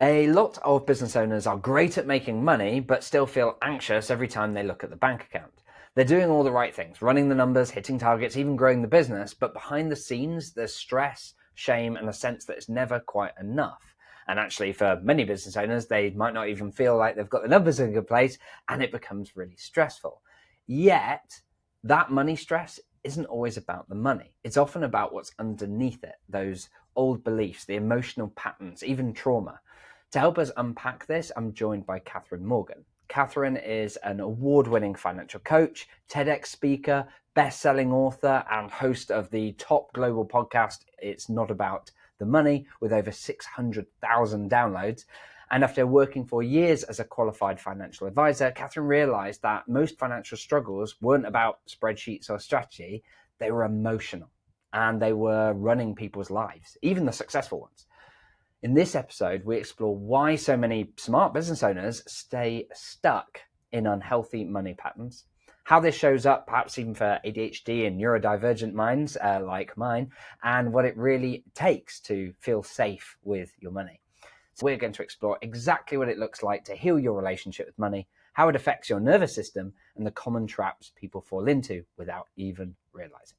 A lot of business owners are great at making money, but still feel anxious every time they look at the bank account. They're doing all the right things, running the numbers, hitting targets, even growing the business, but behind the scenes, there's stress, shame, and a sense that it's never quite enough. And actually, for many business owners, they might not even feel like they've got the numbers in a good place, and it becomes really stressful. Yet, that money stress isn't always about the money. It's often about what's underneath it, those old beliefs, the emotional patterns, even trauma. To help us unpack this, I'm joined by Catherine Morgan. Catherine is an award-winning financial coach, TEDx speaker, best-selling author, and host of the top global podcast, It's Not About the Money, with over 600,000 downloads. And after working for years as a qualified financial advisor, Catherine realized that most financial struggles weren't about spreadsheets or strategy, they were emotional, and they were running people's lives, even the successful ones. In this episode, we explore why so many smart business owners stay stuck in unhealthy money patterns, how this shows up perhaps even for ADHD and neurodivergent minds like mine, and what it really takes to feel safe with your money. So we're going to explore exactly what it looks like to heal your relationship with money, how it affects your nervous system, and the common traps people fall into without even realizing.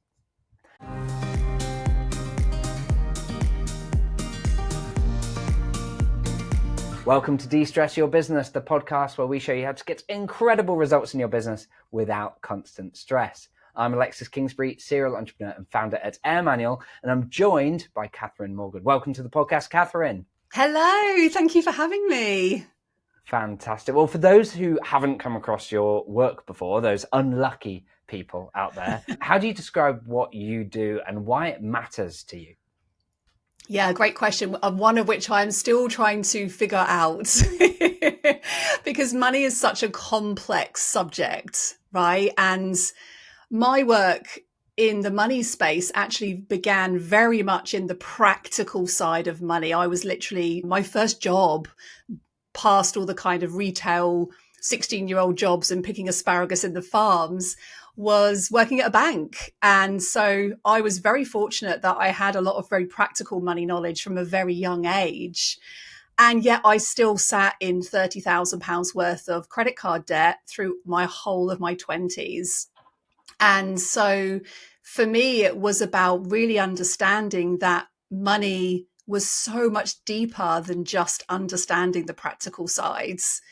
Welcome to De-Stress Your Business, the podcast where we show you how to get incredible results in your business without constant stress. I'm Alexis Kingsbury, serial entrepreneur and founder at AirManual, and I'm joined by Catherine Morgan. Welcome to the podcast, Catherine. Hello, thank you for having me. Fantastic. Well, for those who haven't come across your work before, those unlucky people out there, how do you describe what you do and why it matters to you? Yeah, great question. One of which I'm still trying to figure out because money is such a complex subject, right? And my work in the money space actually began very much in the practical side of money. I was literally my first job past all the kind of retail 16-year-old jobs and picking asparagus in the farms was working at a bank. And so I was very fortunate that I had a lot of very practical money knowledge from a very young age. And yet I still sat in £30,000 worth of credit card debt through my whole of my 20s. And so for me, it was about really understanding that money was so much deeper than just understanding the practical sides,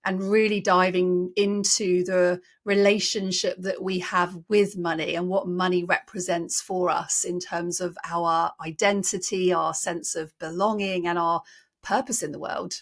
and really diving into the relationship that we have with money and what money represents for us in terms of our identity, our sense of belonging, and our purpose in the world.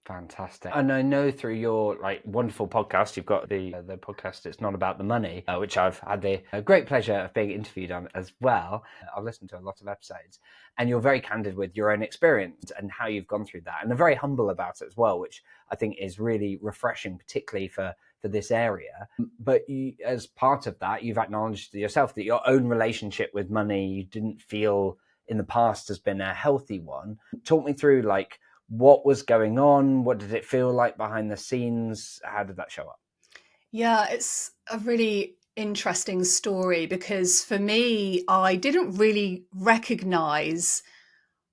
Fantastic. And I know through your wonderful podcast, you've got the podcast It's Not About the Money, which I've had the great pleasure of being interviewed on as well. I've listened to a lot of episodes, and you're very candid with your own experience and how you've gone through that, and are very humble about it as well, which I think is really refreshing, particularly for this area. But you, as part of that, you've acknowledged yourself that your own relationship with money you didn't feel in the past has been a healthy one. Talk me through what was going on? What did it feel like behind the scenes? How did that show up? Yeah, it's a really interesting story because for me, I didn't really recognize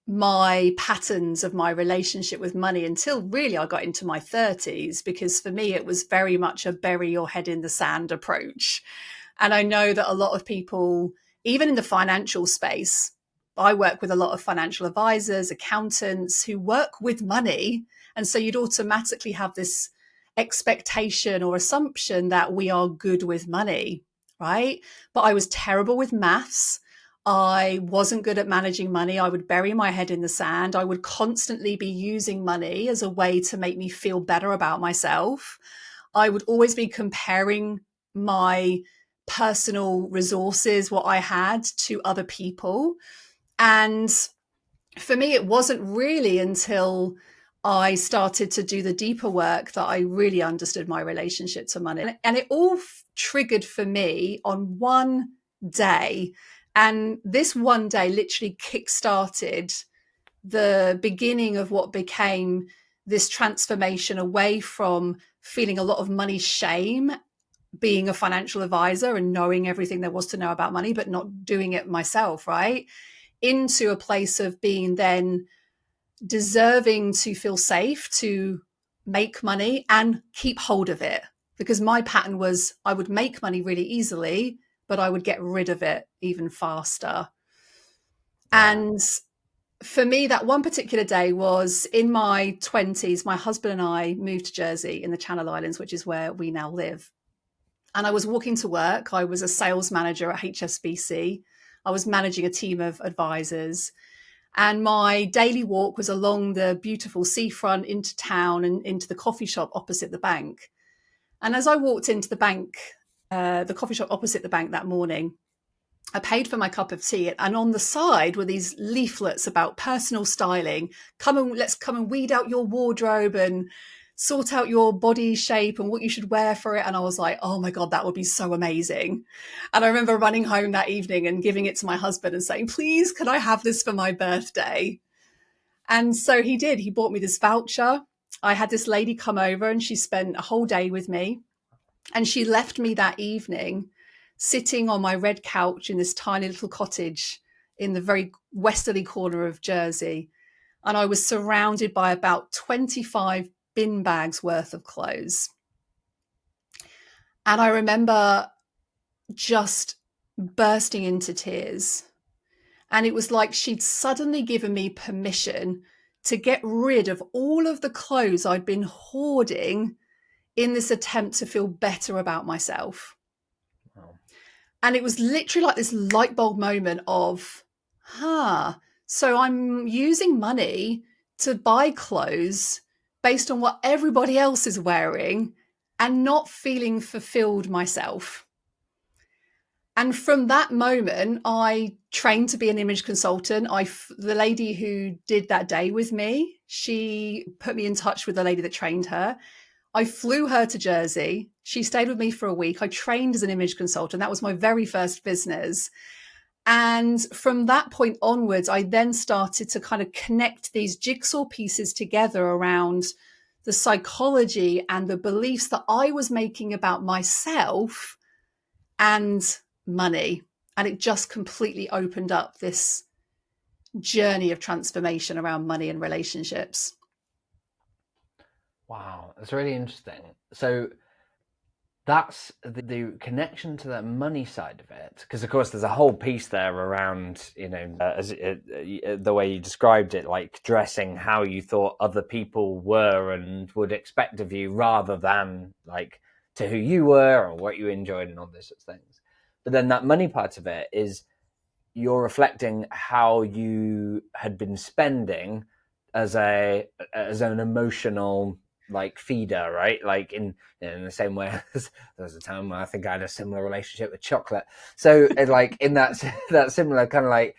my patterns of my relationship with money until really I got into my 30s, because for me, it was very much a bury your head in the sand approach. And I know that a lot of people, even in the financial space, I work with a lot of financial advisors, accountants who work with money. And so you'd automatically have this expectation or assumption that we are good with money, right? But I was terrible with maths. I wasn't good at managing money. I would bury my head in the sand. I would constantly be using money as a way to make me feel better about myself. I would always be comparing my personal resources, what I had, to other people. And for me, it wasn't really until I started to do the deeper work that I really understood my relationship to money. And it all triggered for me on one day. And this one day literally kickstarted the beginning of what became this transformation away from feeling a lot of money shame, being a financial advisor and knowing everything there was to know about money, but not doing it myself, right? Into a place of being then deserving to feel safe, to make money and keep hold of it. Because my pattern was I would make money really easily, but I would get rid of it even faster. Yeah. And for me, that one particular day was in my 20s. My husband and I moved to Jersey in the Channel Islands, which is where we now live. And I was walking to work. I was a sales manager at HSBC. I was managing a team of advisors. And my daily walk was along the beautiful seafront into town and into the coffee shop opposite the bank. And as I walked into the coffee shop opposite the bank that morning, I paid for my cup of tea, and on the side were these leaflets about personal styling. Let's come and weed out your wardrobe and sort out your body shape and what you should wear for it. And I was like, oh my God, that would be so amazing. And I remember running home that evening and giving it to my husband and saying, please, can I have this for my birthday? And so he did. He bought me this voucher. I had this lady come over and she spent a whole day with me. And she left me that evening sitting on my red couch in this tiny little cottage in the very westerly corner of Jersey. And I was surrounded by about 25 bin bags worth of clothes. And I remember just bursting into tears. And it was like she'd suddenly given me permission to get rid of all of the clothes I'd been hoarding in this attempt to feel better about myself. Wow. And it was literally like this light bulb moment of, so I'm using money to buy clothes based on what everybody else is wearing and not feeling fulfilled myself. And from that moment, I trained to be an image consultant. The lady who did that day with me, she put me in touch with the lady that trained her. I flew her to Jersey. She stayed with me for a week. I trained as an image consultant. That was my very first business. And from that point onwards, I then started to kind of connect these jigsaw pieces together around the psychology and the beliefs that I was making about myself and money. And it just completely opened up this journey of transformation around money and relationships. Wow, that's really interesting. So that's the connection to the money side of it, because of course there's a whole piece there around, the way you described it, like dressing how you thought other people were and would expect of you, rather than like to who you were or what you enjoyed and all those sorts of things. But then that money part of it is you're reflecting how you had been spending as an emotional like feeder, right? Like in the same way as there was a time where I think I had a similar relationship with chocolate. So like in that similar kind of like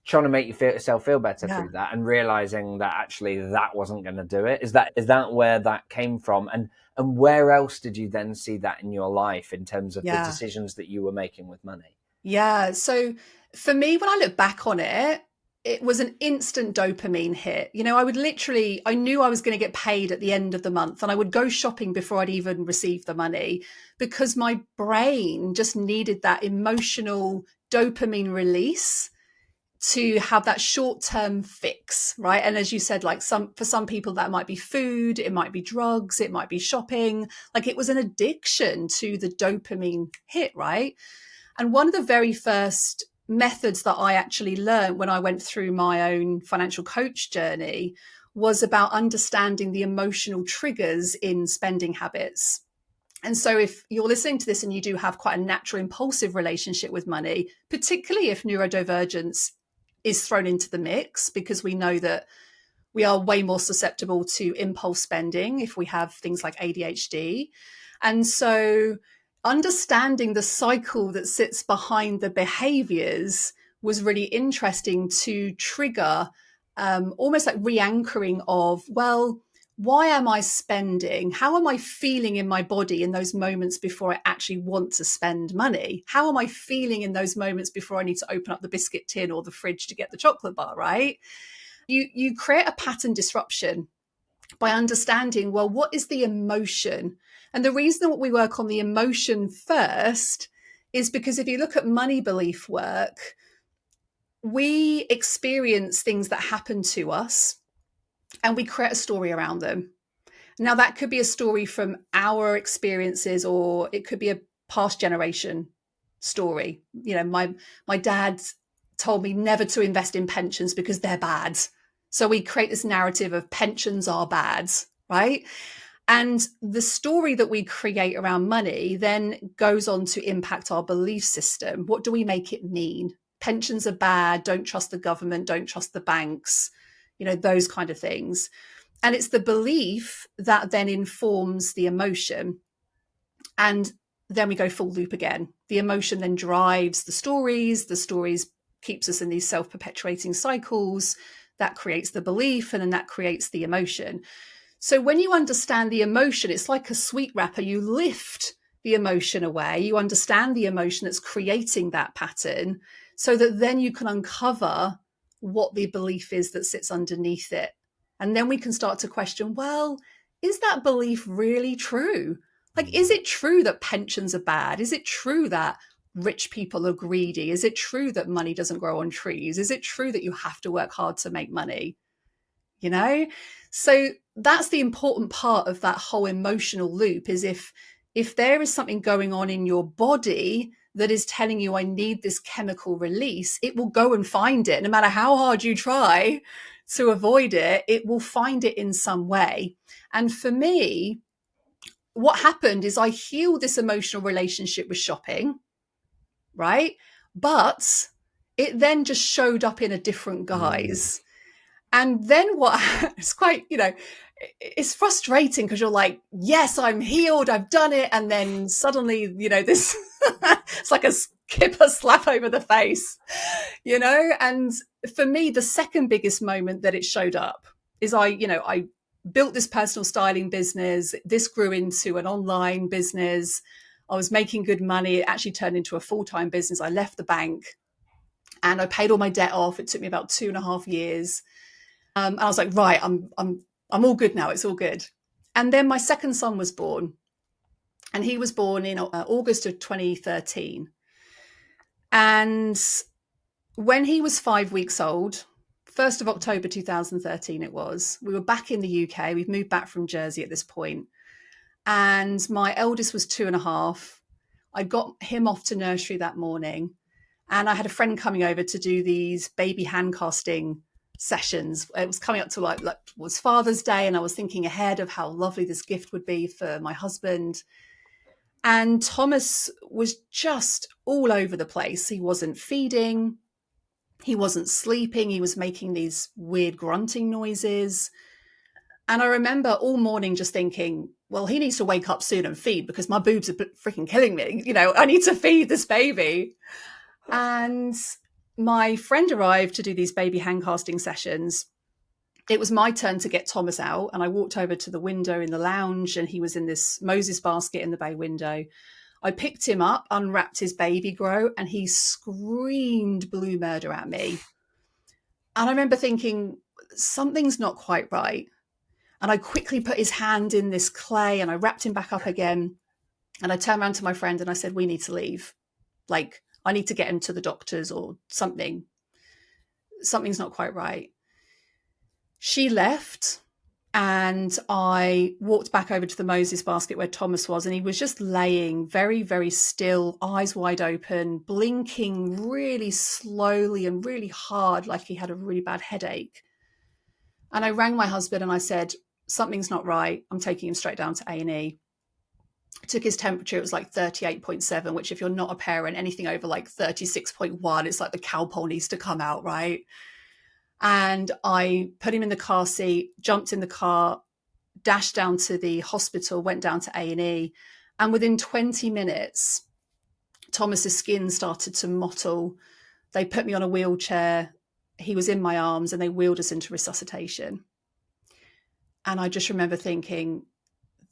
trying to make yourself feel better through that, and realizing that actually that wasn't going to do it. Is that where that came from? And where else did you then see that in your life in terms of the decisions that you were making with money? Yeah. So for me, when I look back on it, it was an instant dopamine hit. I knew I was going to get paid at the end of the month, and I would go shopping before I'd even receive the money, because my brain just needed that emotional dopamine release to have that short-term fix, right? And as you said, like for some people that might be food, it might be drugs, it might be shopping. Like it was an addiction to the dopamine hit, right? And one of the very first methods that I actually learned when I went through my own financial coach journey was about understanding the emotional triggers in spending habits. And so if you're listening to this and you do have quite a natural impulsive relationship with money, particularly if neurodivergence is thrown into the mix, because we know that we are way more susceptible to impulse spending if we have things like ADHD. And so understanding the cycle that sits behind the behaviors was really interesting to trigger almost like re-anchoring of, well, why am I spending? How am I feeling in my body in those moments before I actually want to spend money? How am I feeling in those moments before I need to open up the biscuit tin or the fridge to get the chocolate bar, right? You create a pattern disruption by understanding, well, what is the emotion? And the reason that we work on the emotion first is because if you look at money belief work, we experience things that happen to us and we create a story around them. Now, that could be a story from our experiences, or it could be a past generation story. My dad told me never to invest in pensions because they're bad. So we create this narrative of pensions are bad, right? And the story that we create around money then goes on to impact our belief system. What do we make it mean? Pensions are bad, don't trust the government, don't trust the banks, those kind of things. And it's the belief that then informs the emotion. And then we go full loop again. The emotion then drives the stories keeps us in these self-perpetuating cycles. That creates the belief, and then that creates the emotion. So when you understand the emotion, it's like a sweet wrapper. You lift the emotion away. You understand the emotion that's creating that pattern, so that then you can uncover what the belief is that sits underneath it. And then we can start to question, well, is that belief really true? Like, is it true that pensions are bad? Is it true that rich people are greedy? Is it true that money doesn't grow on trees? Is it true that you have to work hard to make money? So that's the important part of that whole emotional loop, is if there is something going on in your body that is telling you I need this chemical release, it will go and find it. No matter how hard you try to avoid it, it will find it in some way. And for me, what happened is I healed this emotional relationship with shopping, right? But it then just showed up in a different guise. And then what, it's quite, it's frustrating because you're like, yes, I'm healed, I've done it. And then suddenly, this, it's like a slap over the face, And for me, the second biggest moment that it showed up is I built this personal styling business. This grew into an online business. I was making good money. It actually turned into a full-time business. I left the bank and I paid all my debt off. It took me about 2.5 years. And I was like, right, I'm all good now. It's all good. And then my second son was born, and he was born in August of 2013. And when he was 5 weeks old, 1st of October 2013 it was, we were back in the UK. We've moved back from Jersey at this point. And my eldest was 2.5. I got him off to nursery that morning. And I had a friend coming over to do these baby hand casting sessions. It was coming up to like was Father's Day, and I was thinking ahead of how lovely this gift would be for my husband. And Thomas was just all over the place. He wasn't feeding, he wasn't sleeping, he was making these weird grunting noises. And I remember all morning just thinking, well, he needs to wake up soon and feed, because my boobs are freaking killing me. I need to feed this baby. And my friend arrived to do these baby hand casting sessions. It was my turn to get Thomas out, and I walked over to the window in the lounge, and he was in this Moses basket in the bay window. I picked him up, unwrapped his baby grow, and he screamed blue murder at me. And I remember thinking, something's not quite right. And I quickly put his hand in this clay and I wrapped him back up again. And I turned around to my friend and I said, we need to leave. Like, I need to get him to the doctors or something. Something's not quite right. She left, and I walked back over to the Moses basket where Thomas was, and he was just laying very, very still, eyes wide open, blinking really slowly and really hard, like he had a really bad headache. And I rang my husband and I said, something's not right. I'm taking him straight down to A&E. Took his temperature. It was like 38.7, which if you're not a parent, anything over like 36.1, it's like the cow pole needs to come out, right? And I put him in the car seat, jumped in the car, dashed down to the hospital, went down to A&E. And within 20 minutes, Thomas's skin started to mottle. They put me on a wheelchair. He was in my arms and they wheeled us into resuscitation. And I just remember thinking,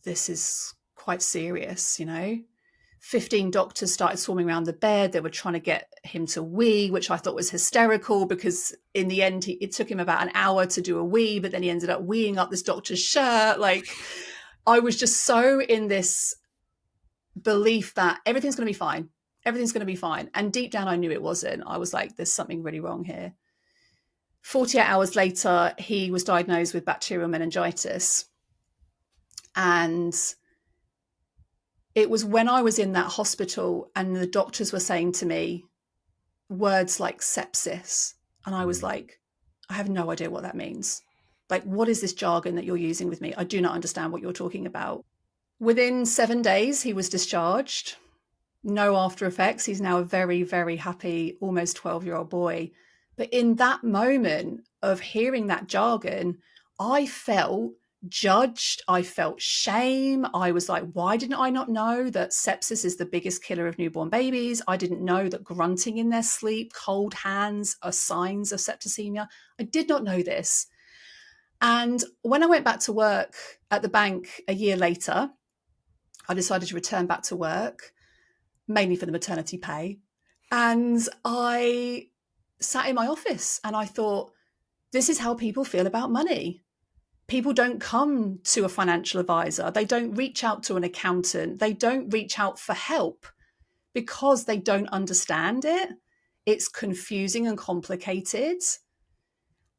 this is quite serious, 15 doctors started swarming around the bed. They were trying to get him to wee, which I thought was hysterical, because in the end, it took him about an hour to do a wee, but then he ended up weeing up this doctor's shirt. Like, I was just so in this belief that everything's going to be fine. Everything's going to be fine. And deep down, I knew it wasn't. I was like, there's something really wrong here. 48 hours later, he was diagnosed with bacterial meningitis. And it was when I was in that hospital and the doctors were saying to me words like sepsis. And I was like, I have no idea what that means. Like, what is this jargon that you're using with me? I do not understand what you're talking about. Within 7 days, he was discharged. No after effects. He's now a very, very happy, almost 12-year-old boy. But in that moment of hearing that jargon, I felt judged. I felt shame. I was like, why didn't I not know that sepsis is the biggest killer of newborn babies? I didn't know that grunting in their sleep, cold hands are signs of septicemia. I did not know this. And when I went back to work at the bank a year later, I decided to return back to work, mainly for the maternity pay. And I sat in my office and I thought, this is how people feel about money. People don't come to a financial advisor. They don't reach out to an accountant. They don't reach out for help because they don't understand it. It's confusing and complicated.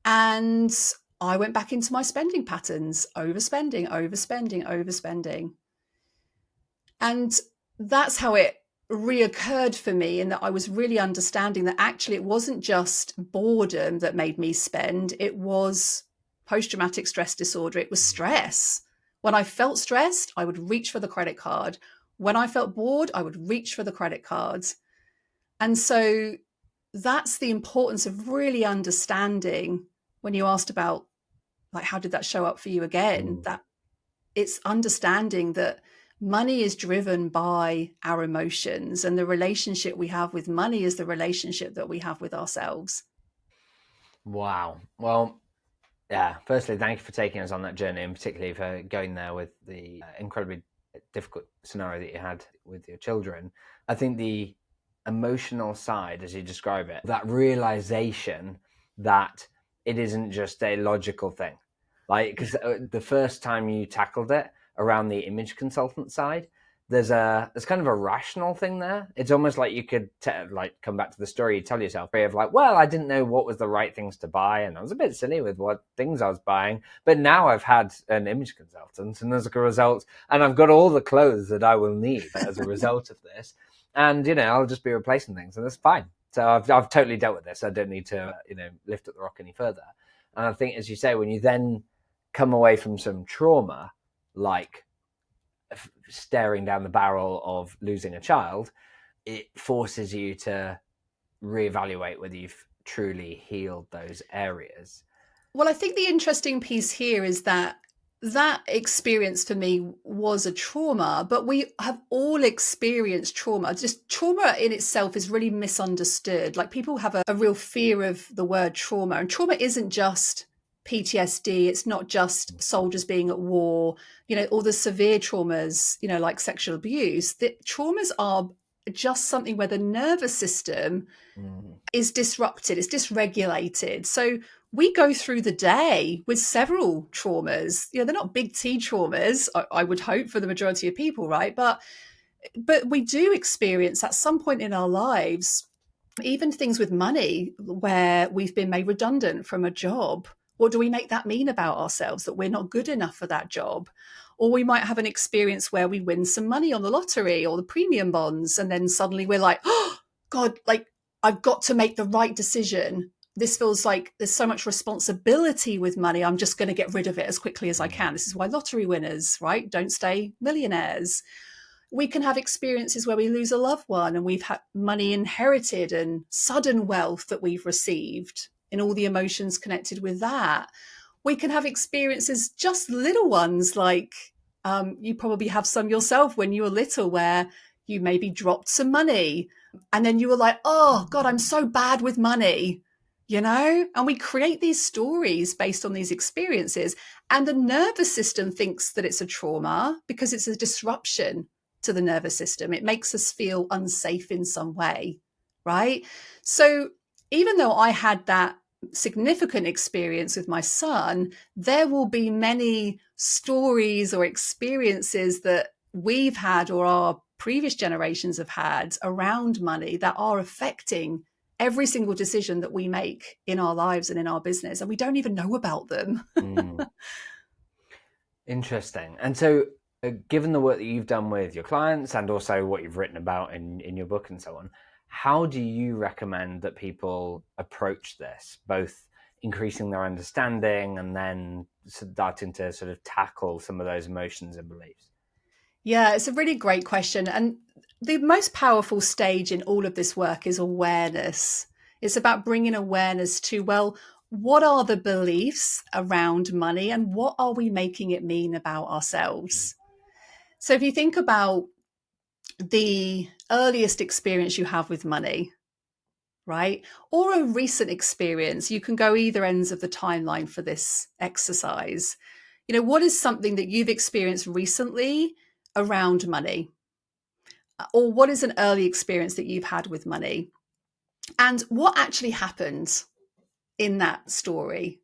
And I went back into my spending patterns, overspending, overspending, overspending. And that's how it reoccurred for me, in that I was really understanding that actually it wasn't just boredom that made me spend. It was post-traumatic stress disorder. It was stress. When I felt stressed, I would reach for the credit card. When I felt bored, I would reach for the credit cards. And so that's the importance of really understanding, when you asked about like, how did that show up for you again, that it's understanding that money is driven by our emotions, and the relationship we have with money is the relationship that we have with ourselves. Wow. Well, yeah, firstly, thank you for taking us on that journey, and particularly for going there with the incredibly difficult scenario that you had with your children. I think the emotional side, as you describe it, that realization that it isn't just a logical thing. Like, because the first time you tackled it around the image consultant side, there's kind of a rational thing there. It's almost like you could like come back to the story you tell yourself of like, well, I didn't know what was the right things to buy, and I was a bit silly with what things I was buying, but now I've had an image consultant, and as a result, and I've got all the clothes that I will need as a result of this, and I'll just be replacing things, and that's fine. So I've totally dealt with this. I don't need to lift up the rock any further. And I think, as you say, when you then come away from some trauma, like staring down the barrel of losing a child, it forces you to reevaluate whether you've truly healed those areas. Well, I think the interesting piece here is that experience for me was a trauma, but we have all experienced trauma. Just trauma in itself is really misunderstood. Like, people have a real fear of the word trauma, and trauma isn't just PTSD. It's not just soldiers being at war, all the severe traumas, like sexual abuse. The traumas are just something where the nervous system is disrupted, it's dysregulated. So we go through the day with several traumas. They're not big T traumas, I would hope, for the majority of people, right? But we do experience at some point in our lives even things with money where we've been made redundant from a job. What do we make that mean about ourselves? That we're not good enough for that job? Or we might have an experience where we win some money on the lottery or the premium bonds, and then suddenly we're like, oh God, like, I've got to make the right decision. This feels like there's so much responsibility with money. I'm just going to get rid of it as quickly as I can. This is why lottery winners, right, don't stay millionaires. We can have experiences where we lose a loved one and we've had money inherited and sudden wealth that we've received and all the emotions connected with that. We can have experiences, just little ones, like you probably have some yourself when you were little, where you maybe dropped some money and then you were like, oh God, I'm so bad with money, and we create these stories based on these experiences. And the nervous system thinks that it's a trauma because it's a disruption to the nervous system. It makes us feel unsafe in some way, right? So even though I had that significant experience with my son, there will be many stories or experiences that we've had or our previous generations have had around money that are affecting every single decision that we make in our lives and in our business, and we don't even know about them. Interesting. And so, given the work that you've done with your clients and also what you've written about in your book and so on, how do you recommend that people approach this, both increasing their understanding and then starting to sort of tackle some of those emotions and beliefs? Yeah, it's a really great question. And the most powerful stage in all of this work is awareness. It's about bringing awareness to, well, what are the beliefs around money and what are we making it mean about ourselves? So if you think about the earliest experience you have with money, right? Or a recent experience, you can go either ends of the timeline for this exercise. What is something that you've experienced recently around money? Or what is an early experience that you've had with money? And what actually happened in that story?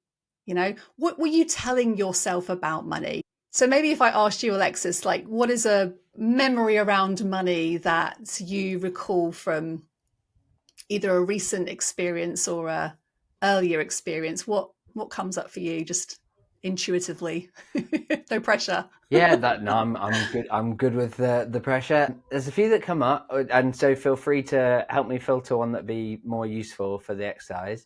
What were you telling yourself about money? So maybe if I asked you, Alexis, like, what is a memory around money that you recall from either a recent experience or a earlier experience? What comes up for you just intuitively? No pressure. Yeah, no, I'm good. I'm good with the pressure. There's a few that come up, and so feel free to help me filter one that'd be more useful for the exercise.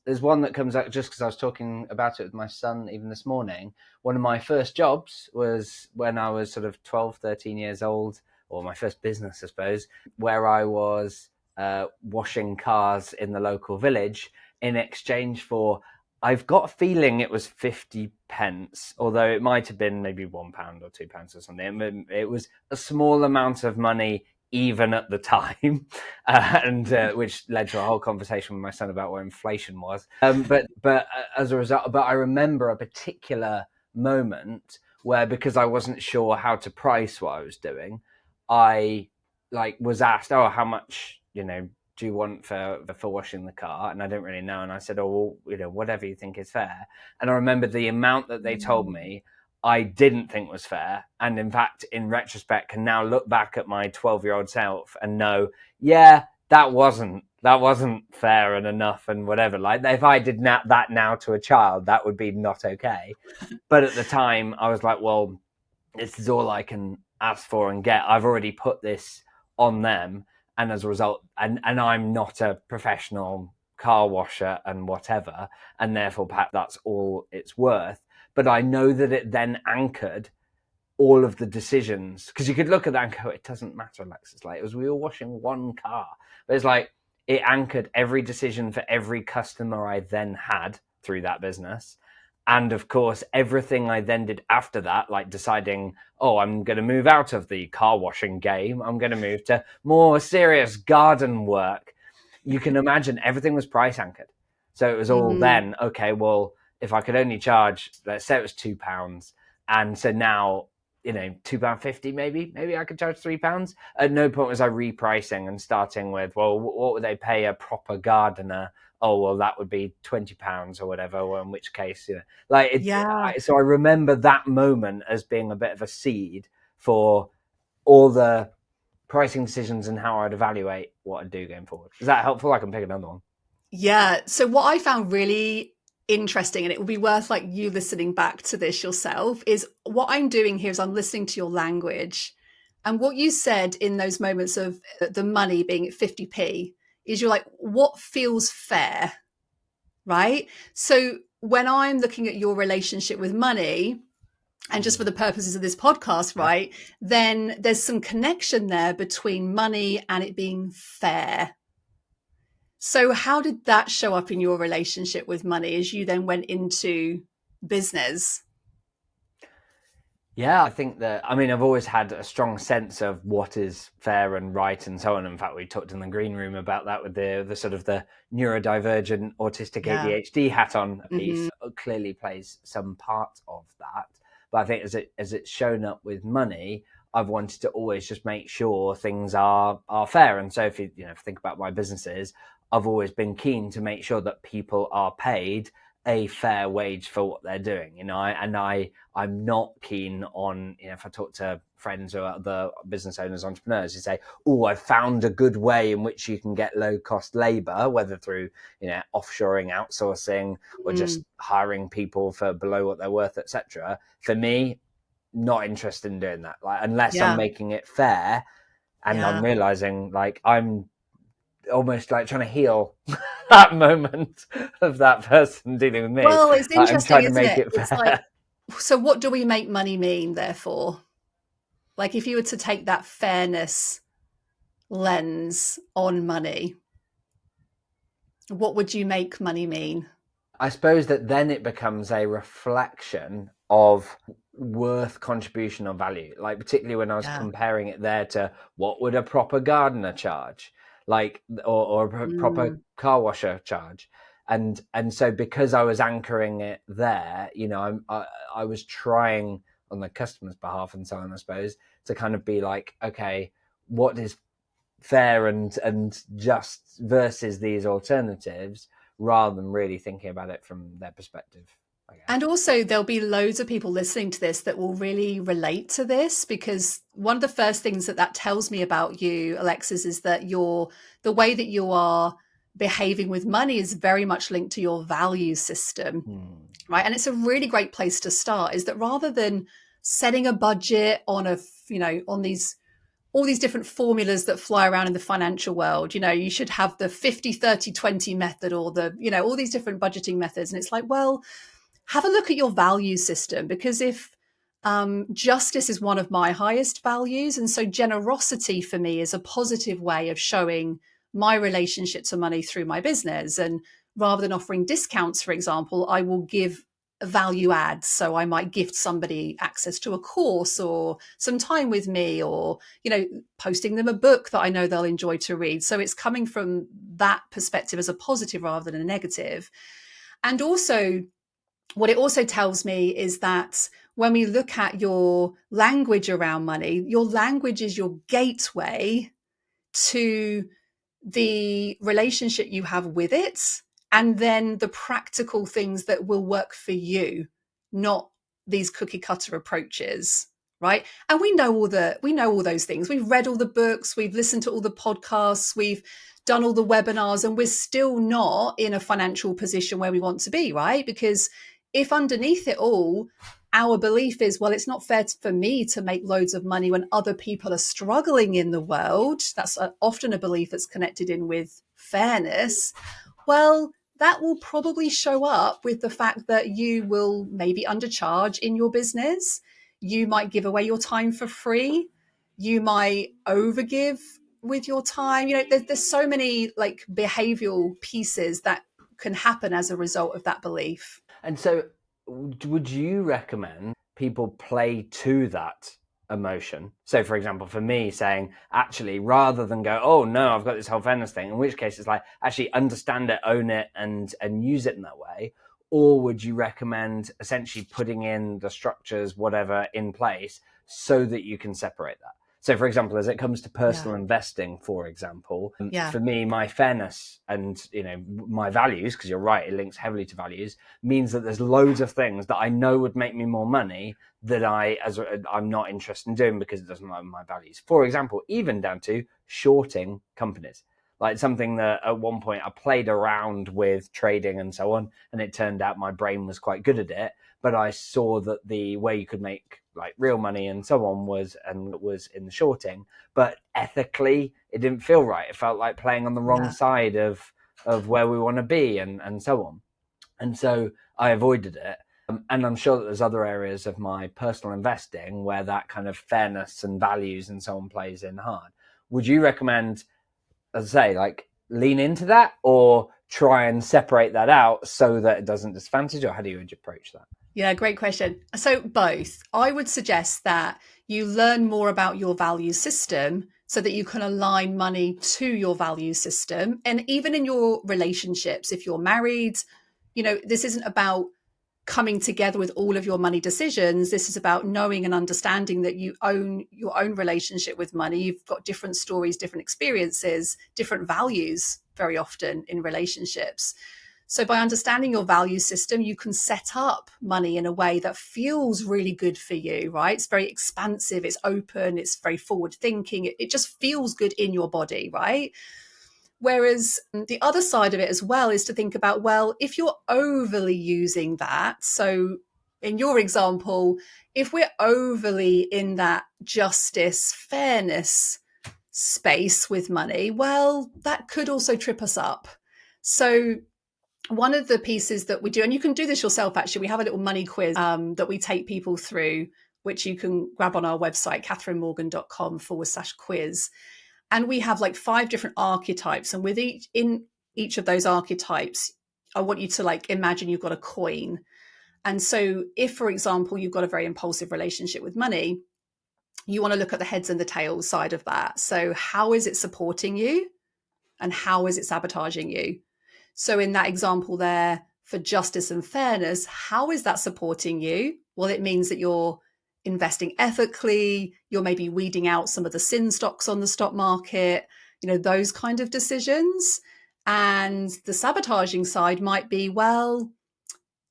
There's one that comes up just because I was talking about it with my son even this morning. One of my first jobs was when I was sort of 12, 13 years old, or my first business, I suppose, where I was washing cars in the local village in exchange for, I've got a feeling it was 50 pence, although it might have been maybe £1 or £2 or something. It was a small amount of money even at the time, and which led to a whole conversation with my son about what inflation was. But as a result, I remember a particular moment where, because I wasn't sure how to price what I was doing, I was asked, "Oh, how much do you want for washing the car?" And I didn't really know. And I said, "Oh, well, whatever you think is fair." And I remember the amount that they told me I didn't think was fair. And in fact, in retrospect, can now look back at my 12-year-old self and know, yeah, that wasn't fair and enough and whatever. Like, if I did that now to a child, that would be not okay. But at the time, I was like, well, this is all I can ask for and get. I've already put this on them. And as a result, and I'm not a professional car washer and whatever, and therefore perhaps that's all it's worth. But I know that it then anchored all of the decisions, because you could look at that and go, it doesn't matter, Alexis. Like, we were washing one car, but it's like it anchored every decision for every customer I then had through that business. And of course, everything I then did after that, like deciding, oh, I'm going to move out of the car washing game. I'm going to move to more serious garden work. You can imagine everything was price anchored. So it was all then, okay, well, if I could only charge, let's say it was £2. And so now, £2.50, maybe I could charge £3. At no point was I repricing and starting with, well, what would they pay a proper gardener? Oh, well, that would be £20 or whatever, or in which case, so I remember that moment as being a bit of a seed for all the pricing decisions and how I'd evaluate what I'd do going forward. Is that helpful? I can pick another one. Yeah. So what I found really interesting, and it will be worth you listening back to this yourself, is what I'm doing here is I'm listening to your language. And what you said in those moments of the money being at 50p is you're like, what feels fair? Right. So when I'm looking at your relationship with money, and just for the purposes of this podcast, right, then there's some connection there between money and it being fair. So how did that show up in your relationship with money as you then went into business? Yeah, I think that, I've always had a strong sense of what is fair and right and so on. In fact, we talked in the green room about that with the sort of the neurodivergent autistic ADHD hat on a piece. It clearly plays some part of that. But I think as it's shown up with money, I've wanted to always just make sure things are fair. And so if you think about my businesses, I've always been keen to make sure that people are paid a fair wage for what they're doing, you know. I'm not keen on, you know, if I talk to friends or other business owners, entrepreneurs, who say, oh, I've found a good way in which you can get low cost labor, whether through, you know, offshoring, outsourcing, or just hiring people for below what they're worth, etc. For me, not interested in doing that, like, unless I'm making it fair. And I'm realizing, like, I'm almost like trying to heal that moment of that person dealing with me. Well, it's I'm interesting, trying to isn't make it? it It's like, fair. so what do we make money mean, therefore? Like, if you were to take that fairness lens on money, what would you make money mean? I suppose that then it becomes a reflection of worth, contribution, or value. Like, particularly when I was comparing it there to what would a proper gardener charge, like, or a proper car washer charge. And so because I was anchoring it there, you know, I was trying on the customer's behalf and so on, I suppose, to kind of be like, okay, what is fair and just versus these alternatives, rather than really thinking about it from their perspective, I guess. And also, there'll be loads of people listening to this that will really relate to this, because one of the first things that tells me about you, Alexis, is that the way that you are behaving with money is very much linked to your value system, right? And it's a really great place to start, is that rather than setting a budget on on these all these different formulas that fly around in the financial world, you know, you should have the 50-30-20 method, or the, you know, all these different budgeting methods. And it's like, well, have a look at your value system, because if justice is one of my highest values, and so generosity for me is a positive way of showing my relationship to money through my business. And rather than offering discounts, for example, I will give value adds. So I might gift somebody access to a course or some time with me, or, you know, posting them a book that I know they'll enjoy to read. So it's coming from that perspective as a positive rather than a negative. And also, what it also tells me is that when we look at your language around money, your language is your gateway to the relationship you have with it, and then the practical things that will work for you, not these cookie cutter approaches, right? And we know all those things. We've read all the books, we've listened to all the podcasts, we've done all the webinars, and we're still not in a financial position where we want to be, right? Because if underneath it all, our belief is, well, it's not fair for me to make loads of money when other people are struggling in the world. That's often a belief that's connected in with fairness. Well, that will probably show up with the fact that you will maybe undercharge in your business. You might give away your time for free. You might overgive with your time. You know, there's so many like behavioral pieces that can happen as a result of that belief. And so, would you recommend people play to that emotion? So, for example, for me, saying, actually, rather than go, oh no, I've got this whole fairness thing, in which case it's like, actually understand it, own it, and use it in that way. Or would you recommend essentially putting in the structures, whatever, in place so that you can separate that? So, for example, as it comes to personal investing, for example, for me, my fairness and, you know, my values, because you're right, it links heavily to values, means that there's loads of things that I know would make me more money that I'm not interested in doing because it doesn't line with my values. For example, even down to shorting companies. Like, something that at one point I played around with trading and so on, and it turned out my brain was quite good at it. But I saw that the way you could make like real money and so on was in the shorting. But ethically, it didn't feel right. It felt like playing on the wrong side of where we want to be and so on. And so I avoided it. And I'm sure that there's other areas of my personal investing where that kind of fairness and values and so on plays in hard. Would you recommend, as I say, like, lean into that, or try and separate that out so that it doesn't disadvantage, or how do you approach that? Yeah, great question. So both. I would suggest that you learn more about your value system so that you can align money to your value system. And even in your relationships, if you're married, you know, this isn't about coming together with all of your money decisions. This is about knowing and understanding that you own your own relationship with money. You've got different stories, different experiences, different values very often in relationships. So by understanding your value system, you can set up money in a way that feels really good for you, right? It's very expansive, it's open, it's very forward thinking. It just feels good in your body, right? Whereas the other side of it as well is to think about, well, if you're overly using that, so in your example, if we're overly in that justice, fairness space with money, well, that could also trip us up. So one of the pieces that we do, and you can do this yourself, actually, we have a little money quiz that we take people through, which you can grab on our website, catherinemorgan.com/quiz. And we have like 5 different archetypes. And with each of those archetypes, I want you to like imagine you've got a coin. And so if, for example, you've got a very impulsive relationship with money, you want to look at the heads and the tails side of that. So how is it supporting you? And how is it sabotaging you? So in that example there, for justice and fairness, how is that supporting you? Well, it means that you're investing ethically, you're maybe weeding out some of the sin stocks on the stock market, those kind of decisions. And the sabotaging side might be, well,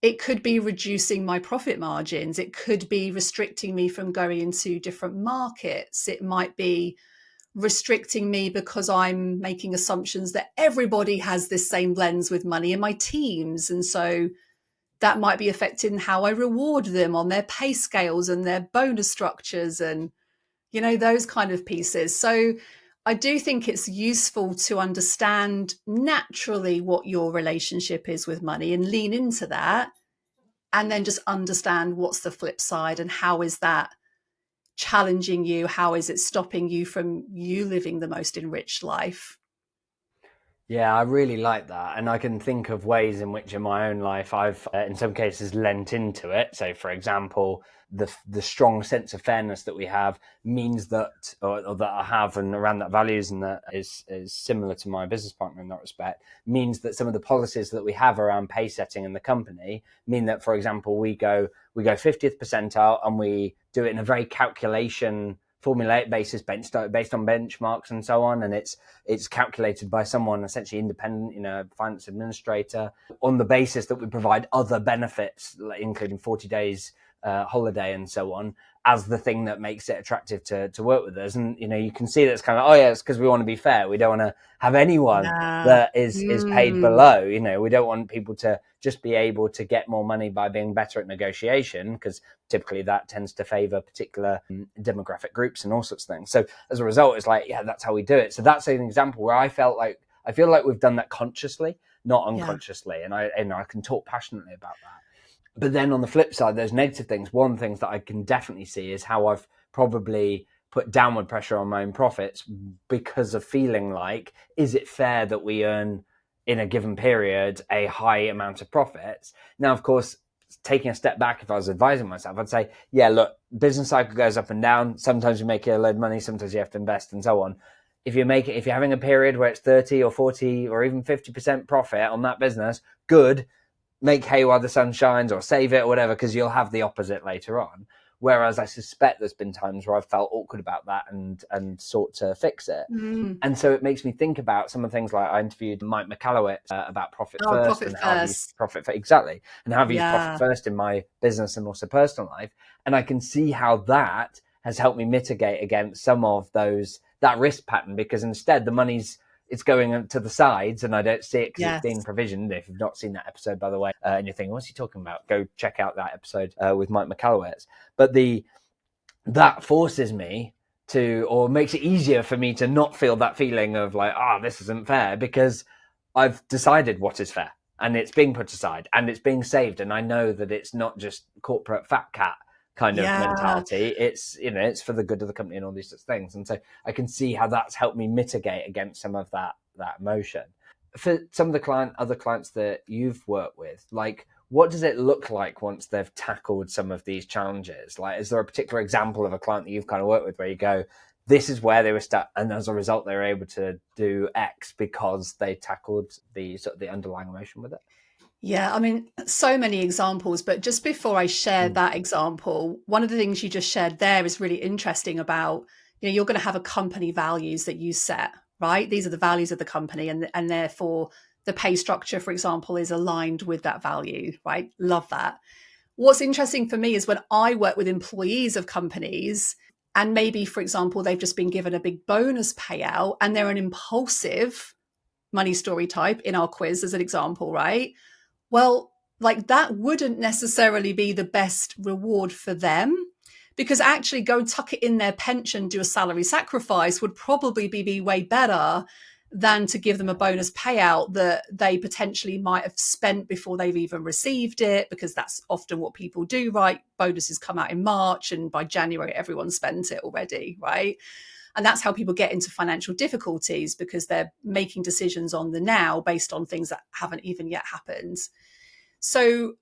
it could be reducing my profit margins. It could be restricting me from going into different markets. It might be restricting me because I'm making assumptions that everybody has this same lens with money in my teams. And so that might be affecting how I reward them on their pay scales and their bonus structures and, those kind of pieces. So I do think it's useful to understand naturally what your relationship is with money and lean into that. And then just understand what's the flip side and how is that challenging you? How is it stopping you from you living the most enriched life? Yeah, I really like that. And I can think of ways in which in my own life I've, in some cases, lent into it. So, for example, the strong sense of fairness that we have means that, or that I have, and around that values, and that is similar to my business partner in that respect, means that some of the policies that we have around pay setting in the company mean that, for example, we go 50th percentile, and we do it in a very formulaic basis based on benchmarks and so on, and it's calculated by someone essentially independent, finance administrator, on the basis that we provide other benefits, including 40 days holiday and so on, as the thing that makes it attractive to work with us. And you can see that it's kind of, it's because we want to be fair. We don't want to have anyone that is paid below. We don't want people to just be able to get more money by being better at negotiation, because typically that tends to favor particular demographic groups and all sorts of things. So as a result, it's like, that's how we do it. So that's an example where I feel like we've done that consciously, not unconsciously. And I can talk passionately about that. But then on the flip side, there's negative things. One of the things that I can definitely see is how I've probably put downward pressure on my own profits because of feeling like, is it fair that we earn in a given period a high amount of profits? Now, of course, taking a step back, if I was advising myself, I'd say, look, business cycle goes up and down. Sometimes you make a load of money, sometimes you have to invest and so on. If you're having a period where it's 30 or 40 or even 50% profit on that business, good. Make hay while the sun shines, or save it or whatever, because you'll have the opposite later on. Whereas I suspect there's been times where I've felt awkward about that and sought to fix it. And so it makes me think about some of the things, like I interviewed Mike Michalowicz about profit first, Profit and first. how I've used profit for, exactly, and how I've used profit first in my business and also personal life. And I can see how that has helped me mitigate against some of that risk pattern, because instead the money's going to the sides and I don't see it because it's being provisioned. If you've not seen that episode, by the way, and you're thinking, what's he talking about? Go check out that episode with Mike Michalowicz. But that forces me to, or makes it easier for me to not feel that feeling of like, this isn't fair, because I've decided what is fair, and it's being put aside and it's being saved. And I know that it's not just corporate fat cat kind of mentality. It's, it's for the good of the company and all these sorts of things. And so I can see how that's helped me mitigate against some of that emotion. For some of the other clients that you've worked with, like, what does it look like once they've tackled some of these challenges? Like, is there a particular example of a client that you've kind of worked with where you go, this is where they were stuck, and as a result, they were able to do X because they tackled the sort of the underlying emotion with it? Yeah, I mean, so many examples, but just before I share that example, one of the things you just shared there is really interesting about, you're going to have a company values that you set, right? These are the values of the company, and therefore the pay structure, for example, is aligned with that value, right? Love that. What's interesting for me is when I work with employees of companies, and maybe, for example, they've just been given a big bonus payout and they're an impulsive money story type in our quiz, as an example, right? Well, like that wouldn't necessarily be the best reward for them, because actually go tuck it in their pension, do a salary sacrifice would probably be way better than to give them a bonus payout that they potentially might have spent before they've even received it, because that's often what people do, right? Bonuses come out in March and by January, everyone spent it already, right? And that's how people get into financial difficulties, because they're making decisions on the now based on things that haven't even yet happened. So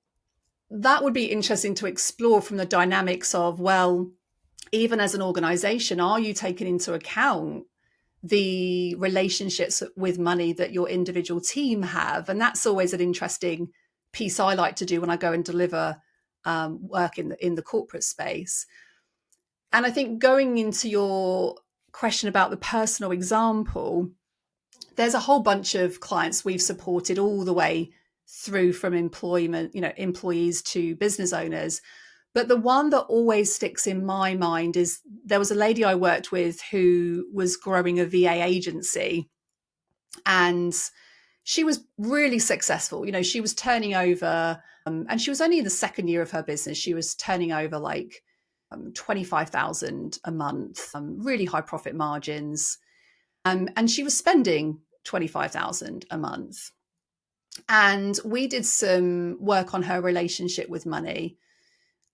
that would be interesting to explore from the dynamics of, well, even as an organization, are you taking into account the relationships with money that your individual team have? And that's always an interesting piece I like to do when I go and deliver work in the corporate space. And I think going into your question about the personal example, there's a whole bunch of clients we've supported all the way through from employees to business owners. But the one that always sticks in my mind is there was a lady I worked with who was growing a VA agency, and she was really successful. She was turning over, and she was only in the second year of her business. She was turning over like 25,000 a month, really high profit margins. And she was spending 25,000 a month. And we did some work on her relationship with money.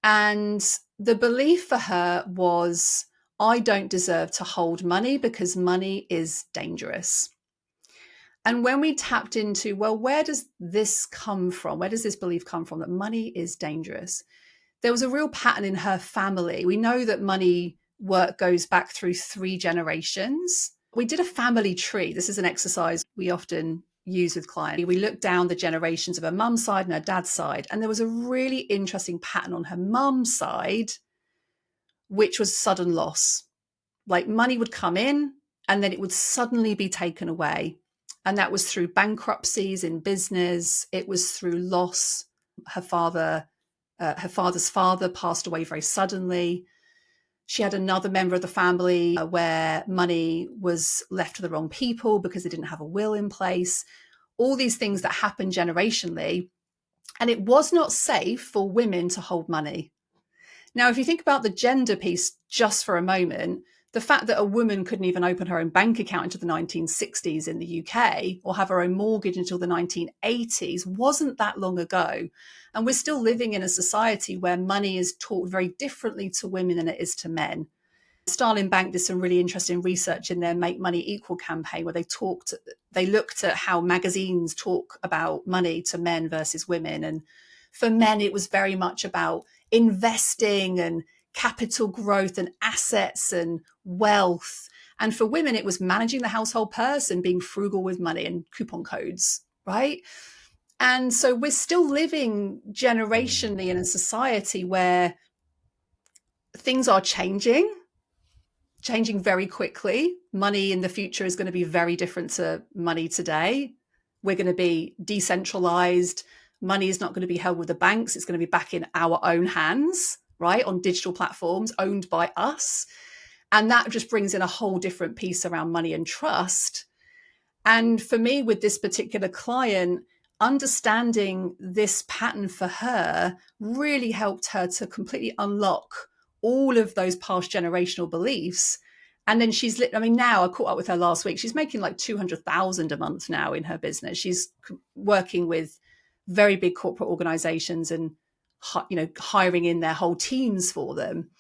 And the belief for her was, I don't deserve to hold money because money is dangerous. And when we tapped into, well, where does this come from? Where does this belief come from that money is dangerous? There was a real pattern in her family. We know that money work goes back through 3 generations. We did a family tree. This is an exercise we often use with clients. We looked down the generations of her mum's side and her dad's side, and there was a really interesting pattern on her mum's side, which was sudden loss. Like money would come in and then it would suddenly be taken away. And that was through bankruptcies in business. It was through loss. Her father's father passed away very suddenly. She had another member of the family where money was left to the wrong people because they didn't have a will in place. All these things that happen generationally. And it was not safe for women to hold money. Now, if you think about the gender piece just for a moment, the fact that a woman couldn't even open her own bank account until the 1960s in the UK or have her own mortgage until the 1980s wasn't that long ago. And we're still living in a society where money is taught very differently to women than it is to men. Starling Bank did some really interesting research in their Make Money Equal campaign, where they looked at how magazines talk about money to men versus women. And for men, it was very much about investing and capital growth and assets and wealth. And for women, it was managing the household purse and being frugal with money and coupon codes, right? And so we're still living generationally in a society where things are changing very quickly. Money in the future is going to be very different to money today. We're going to be decentralized. Money is not going to be held with the banks. It's going to be back in our own hands, right? On digital platforms owned by us. And that just brings in a whole different piece around money and trust. And for me, with this particular client, understanding this pattern for her really helped her to completely unlock all of those past generational beliefs. And then now I caught up with her last week. She's making like 200,000 a month now in her business. She's working with very big corporate organizations and, hiring in their whole teams for them.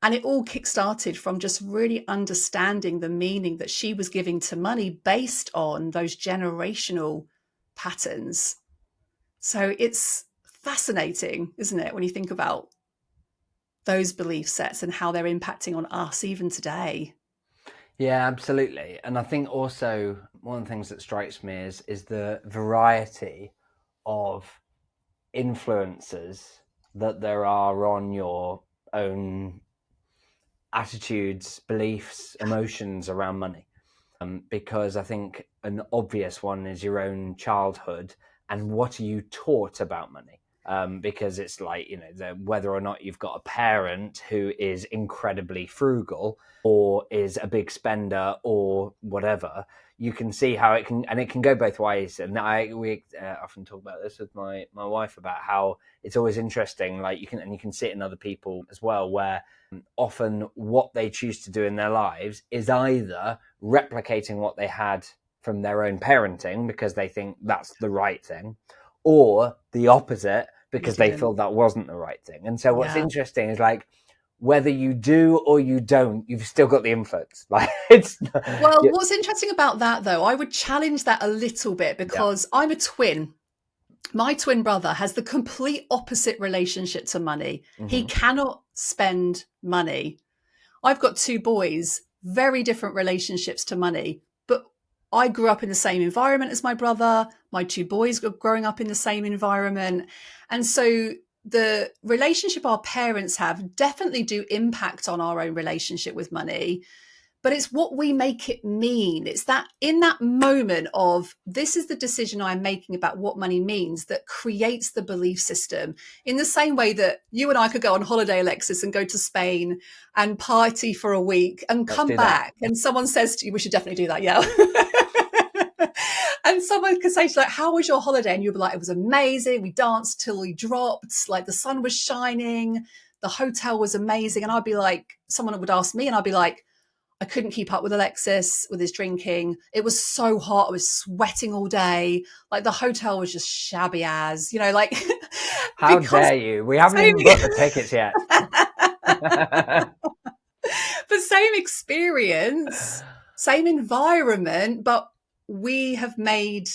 And it all kickstarted from just really understanding the meaning that she was giving to money based on those generational patterns. So it's fascinating, isn't it, when you think about those belief sets and how they're impacting on us even today. Yeah, absolutely. And I think also one of the things that strikes me is the variety of influences that there are on your own attitudes, beliefs, emotions around money. because I think an obvious one is your own childhood and what are you taught about money. Because it's like, whether or not you've got a parent who is incredibly frugal or is a big spender or whatever, you can see how it can go both ways. And we often talk about this with my wife about how it's always interesting. Like you can see it in other people as well, where often what they choose to do in their lives is either replicating what they had from their own parenting because they think that's the right thing, or the opposite You because they didn't. feel that wasn't the right thing. And so what's Yeah. interesting is like whether you do or you don't, you've still got the influence. Like it's Well, what's interesting about that, though, I would challenge that a little bit yeah. because I'm a twin. My twin brother has the complete opposite relationship to money. He Mm-hmm. cannot spend money. I've got two boys, very different relationships to money, but I grew up in the same environment as my brother. My two boys are growing up in the same environment. And so the relationship our parents have definitely do impact on our own relationship with money, but it's what we make it mean. It's that in that moment of this is the decision I'm making about what money means that creates the belief system. In the same way that you and I could go on holiday, Alexis, and go to Spain and party for a week and Let's come do that. back, and someone says to you, we should definitely do that, yeah. And someone could say to you, like, how was your holiday? And you'd be like, it was amazing. We danced till we dropped, like the sun was shining, the hotel was amazing. And I'd be like, someone would ask me, and I'd be like, I couldn't keep up with Alexis with his drinking. It was so hot. I was sweating all day. Like the hotel was just shabby as, like How because dare you? We haven't same, even booked the tickets yet. the same experience, same environment, but we have made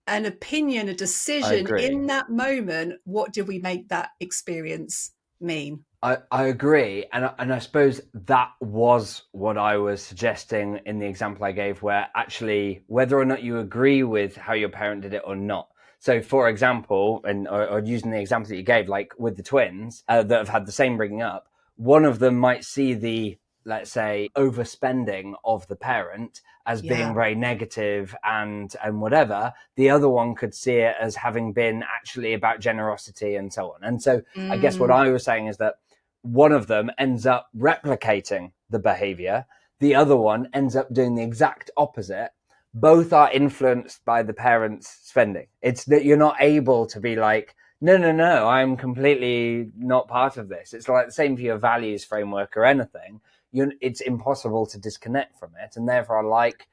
an opinion, a I decision agree. in that moment. What did we make that experience mean? I agree, and I suppose that was what I was suggesting in the example I gave, where actually whether or not you agree with how your parent did it or not. So, for example, or using the example that you gave, like with the twins that have had the same bringing up, one of them might see the, let's say, overspending of the parent as being Yeah. very negative and whatever. The other one could see it as having been actually about generosity and so on. And so, I guess what Mm, I was saying is that one of them ends up replicating the behavior, the other one ends up doing the exact opposite. Both are influenced by the parents' spending. It's that you're not able to be like, no, I'm completely not part of this. It's like the same for your values framework or anything. It's impossible to disconnect from it. And therefore, like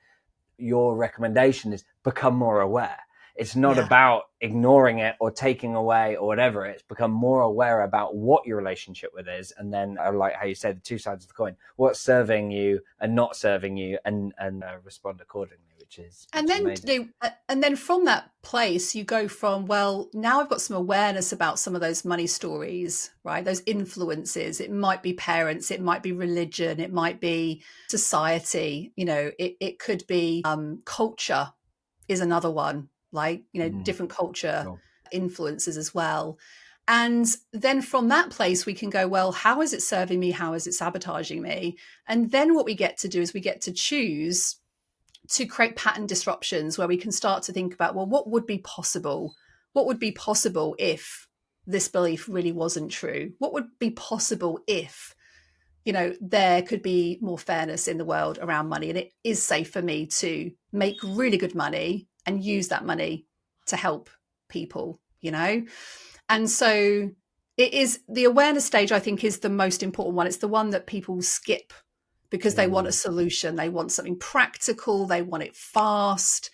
your recommendation is become more aware. It's not yeah. about ignoring it or taking away or whatever. It's become more aware about what your relationship with is. And then I like how you said the two sides of the coin, what's serving you and not serving you, and respond accordingly, which is amazing. And then from that place you go from, well, now I've got some awareness about some of those money stories, right? Those influences. It might be parents, it might be religion, it might be society, it could be culture is another one, like different culture Cool. influences as well. And then from that place we can go, well, how is it serving me, how is it sabotaging me? And then what we get to do is we get to choose to create pattern disruptions where we can start to think about, well, what would be possible? What would be possible if this belief really wasn't true? What would be possible if, there could be more fairness in the world around money and it is safe for me to make really good money and use that money to help people, And so it is the awareness stage, I think, is the most important one. It's the one that people skip because they want a solution. They want something practical. They want it fast.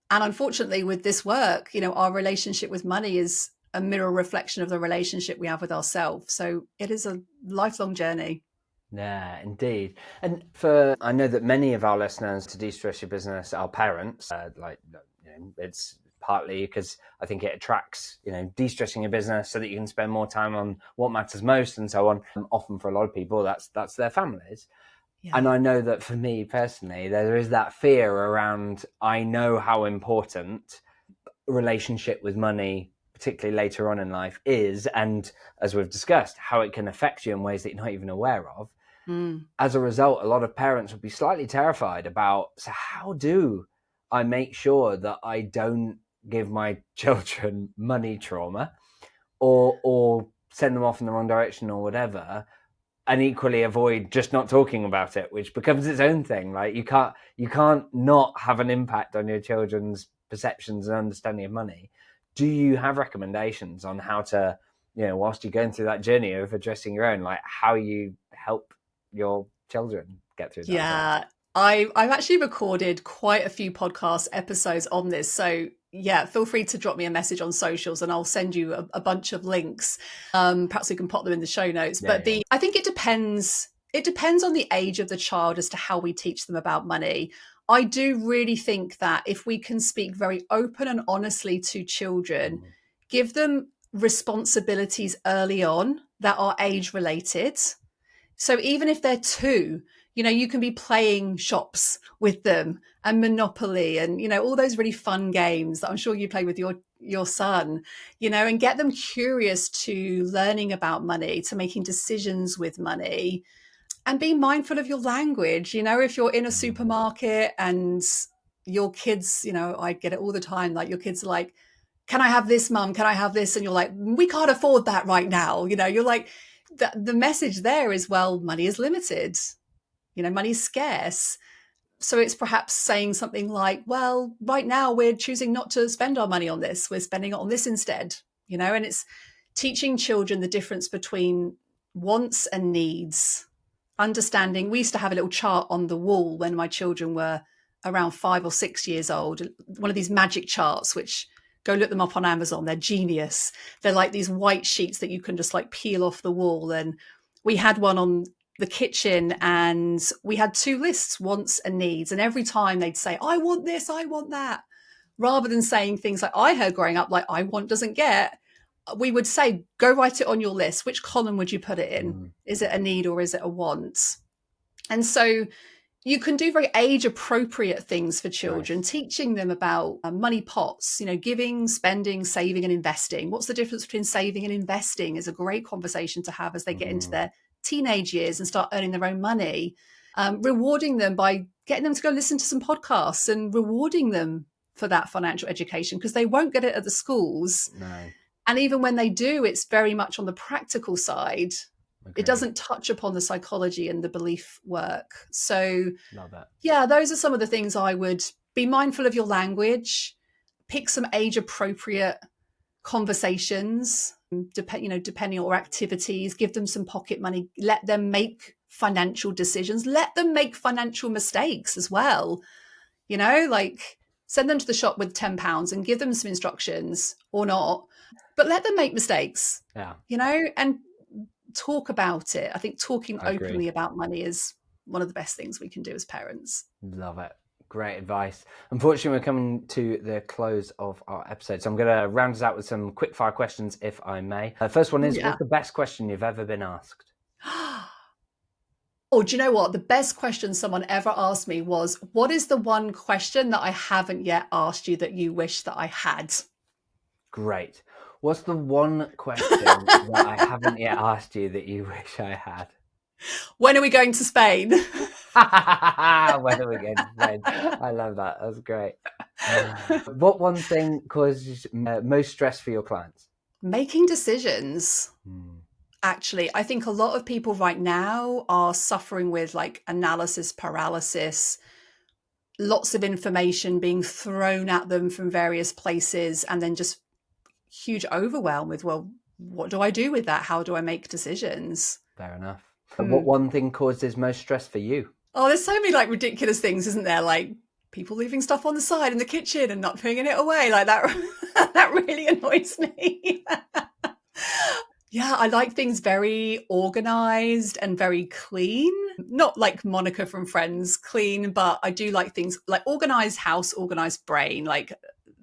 And unfortunately, with this work, our relationship with money is a mirror reflection of the relationship we have with ourselves. So it is a lifelong journey. Yeah, indeed. And I know that many of our listeners to De-Stress Your Business are parents. It's partly because I think it attracts, de-stressing your business so that you can spend more time on what matters most and so on. Often for a lot of people, that's their families. Yeah. And I know that for me personally, there is that fear around, I know how important relationship with money particularly later on in life, is, and as we've discussed, how it can affect you in ways that you're not even aware of. As a result, a lot of parents would be slightly terrified about, so how do I make sure that I don't give my children money trauma or send them off in the wrong direction or whatever, and equally avoid just not talking about it, which becomes its own thing. Like you can't not have an impact on your children's perceptions and understanding of money. Do you have recommendations on how to, whilst you're going through that journey of addressing your own, like how you help your children get through that as well? Yeah, I've actually recorded quite a few podcast episodes on this. So yeah, feel free to drop me a message on socials and I'll send you a bunch of links. Perhaps we can pop them in the show notes. But I think it depends. It depends on the age of the child as to how we teach them about money. I do really think that if we can speak very open and honestly to children, give them responsibilities early on that are age related. So even if they're 2, you can be playing shops with them and Monopoly and, all those really fun games that I'm sure you play with your son, and get them curious to learning about money, to making decisions with money, and being mindful of your language. If you're in a supermarket and your kids, I get it all the time, like your kids are like, can I have this, mum? Can I have this? And you're like, we can't afford that right now. You're like, the message there is, well, money is limited, money is scarce. So it's perhaps saying something like, well, right now we're choosing not to spend our money on this. We're spending it on this instead, and it's teaching children the difference between wants and needs. Understanding, we used to have a little chart on the wall when my children were around 5 or 6 years old, one of these magic charts, which go look them up on Amazon. They're genius. They're like these white sheets that you can just like peel off the wall. And we had one on the kitchen and we had 2 lists, wants and needs. And every time they'd say, I want this, I want that, rather than saying things like I heard growing up, like I want doesn't get, we would say, go write it on your list. Which column would you put it in? Is it a need or is it a want? And so you can do very age appropriate things for children, nice. Teaching them about money pots, giving, spending, saving and investing. What's the difference between saving and investing is a great conversation to have as they get into their teenage years and start earning their own money. Rewarding them by getting them to go listen to some podcasts and rewarding them for that financial education, because they won't get it at the schools. No. And even when they do, it's very much on the practical side. Okay. It doesn't touch upon the psychology and the belief work. So, love that. Yeah, those are some of the things I would be mindful of your language, pick some age appropriate conversations, depending on activities, give them some pocket money, let them make financial decisions, let them make financial mistakes as well. Like send them to the shop with £10 and give them some instructions or not, but let them make mistakes. Yeah. And talk about it. I think talking openly about money is one of the best things we can do as parents. Love it. Great advice. Unfortunately, we're coming to the close of our episode, so I'm going to round us out with some quick fire questions, if I may. The first one is, what's the best question you've ever been asked? Oh, do you know what? The best question someone ever asked me was, what is the one question that I haven't yet asked you that you wish that I had? Great. What's the one question that I haven't yet asked you that you wish I had? When are we going to Spain? When are we going to Spain? I love that. That's great. What one thing causes most stress for your clients? Making decisions. Actually, I think a lot of people right now are suffering with like analysis paralysis, lots of information being thrown at them from various places, and then just huge overwhelm with, well, what do I do with that? How do I make decisions? Fair enough. What one thing causes most stress for you? Oh, there's so many like ridiculous things, isn't there? Like people leaving stuff on the side in the kitchen and not putting it away like that. That really annoys me. Yeah, I like things very organized and very clean. Not like Monica from Friends clean, but I do like things like organized house, organized brain. Like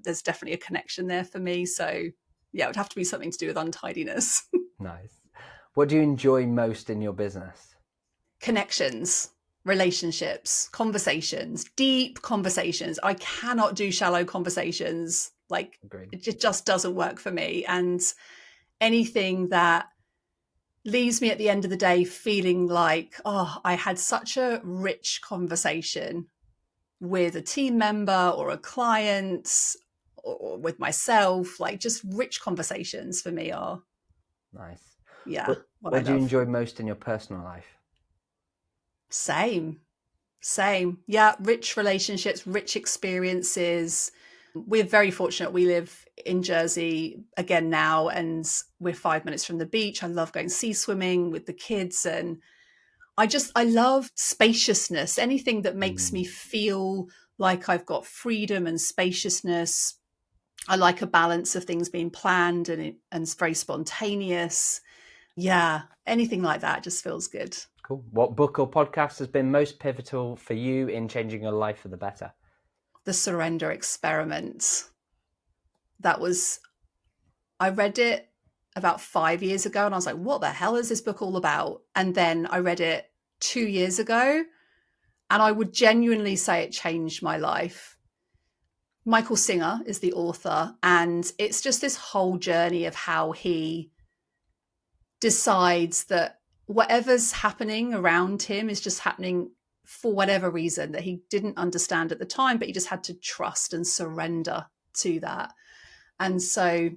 there's definitely a connection there for me. So yeah, it would have to be something to do with untidiness. Nice. What do you enjoy most in your business? Connections, relationships, conversations, deep conversations. I cannot do shallow conversations. Like Agreed. it just doesn't work for me. And anything that leaves me at the end of the day feeling like, oh, I had such a rich conversation with a team member or a client or with myself, like just rich conversations for me are, Nice. yeah, What, what I what do you love. enjoy most in your personal life? Same. Yeah, rich relationships, rich experiences. We're very fortunate. We live in Jersey again now, and we're 5 minutes from the beach. I love going sea swimming with the kids. And I love spaciousness, anything that makes me feel like I've got freedom and spaciousness. I like a balance of things being planned and it's very spontaneous. Yeah, anything like that just feels good. Cool. What book or podcast has been most pivotal for you in changing your life for the better? The Surrender Experiment. I read it about 5 years ago and I was like, what the hell is this book all about? And then I read it 2 years ago and I would genuinely say it changed my life. Michael Singer is the author, and it's just this whole journey of how he decides that whatever's happening around him is just happening for whatever reason that he didn't understand at the time, but he just had to trust and surrender to that. And so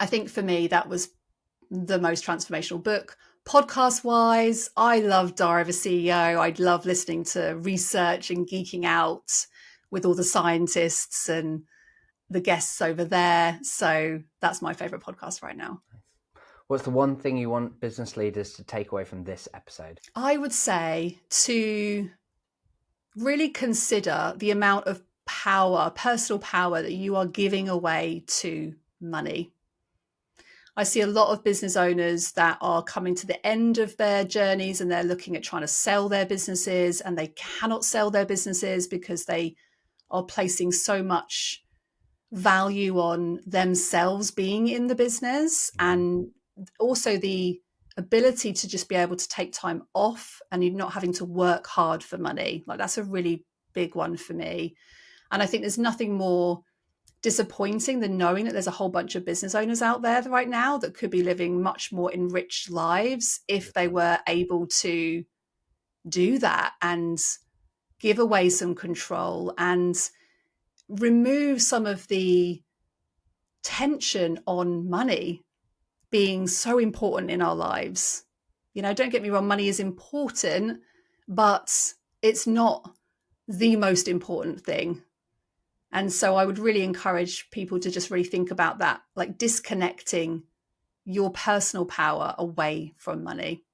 I think for me, that was the most transformational book. Podcast wise, I love Diary of a CEO. I love listening to research and geeking out with all the scientists and the guests over there. So that's my favorite podcast right now. What's the one thing you want business leaders to take away from this episode? I would say to really consider the amount of power, personal power that you are giving away to money. I see a lot of business owners that are coming to the end of their journeys and they're looking at trying to sell their businesses, and they cannot sell their businesses because they are placing so much value on themselves being in the business, and also the ability to just be able to take time off and you're not having to work hard for money. Like that's a really big one for me. And I think there's nothing more disappointing than knowing that there's a whole bunch of business owners out there right now that could be living much more enriched lives if they were able to do that and give away some control and remove some of the tension on money being so important in our lives. You know, don't get me wrong, money is important, but it's not the most important thing. And so I would really encourage people to just really think about that, like disconnecting your personal power away from money.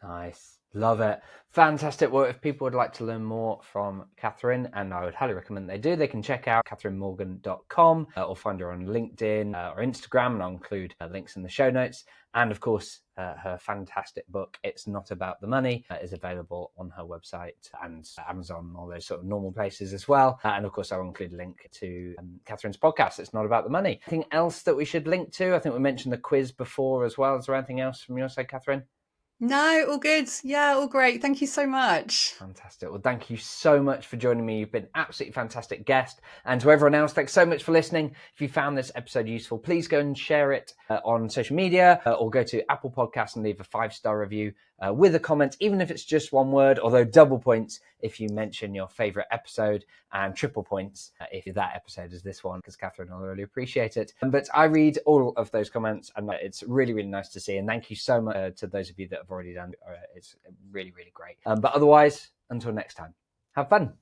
Nice. Love it. Fantastic. Well, if people would like to learn more from Catherine, and I would highly recommend they do, they can check out catherinemorgan.com or find her on LinkedIn or Instagram, and I'll include links in the show notes. And of course, her fantastic book, It's Not About the Money, is available on her website and Amazon and all those sort of normal places as well. And of course, I'll include a link to Catherine's podcast, It's Not About the Money. Anything else that we should link to? I think we mentioned the quiz before as well. Is there anything else from your side, Catherine? No, all good. Yeah, all great. Thank you so much. Fantastic. Well, thank you so much for joining me. You've been an absolutely fantastic guest. And to everyone else, thanks so much for listening. If you found this episode useful, please go and share it on social media or go to Apple Podcasts and leave a 5-star review with a comment, even if it's just one word, although double points if you mention your favorite episode, and triple points if that episode is this one, because Catherine will really appreciate it. But I read all of those comments and it's really, really nice to see. And thank you so much to those of you that have already done it. It's really, really great. But otherwise, until next time, have fun.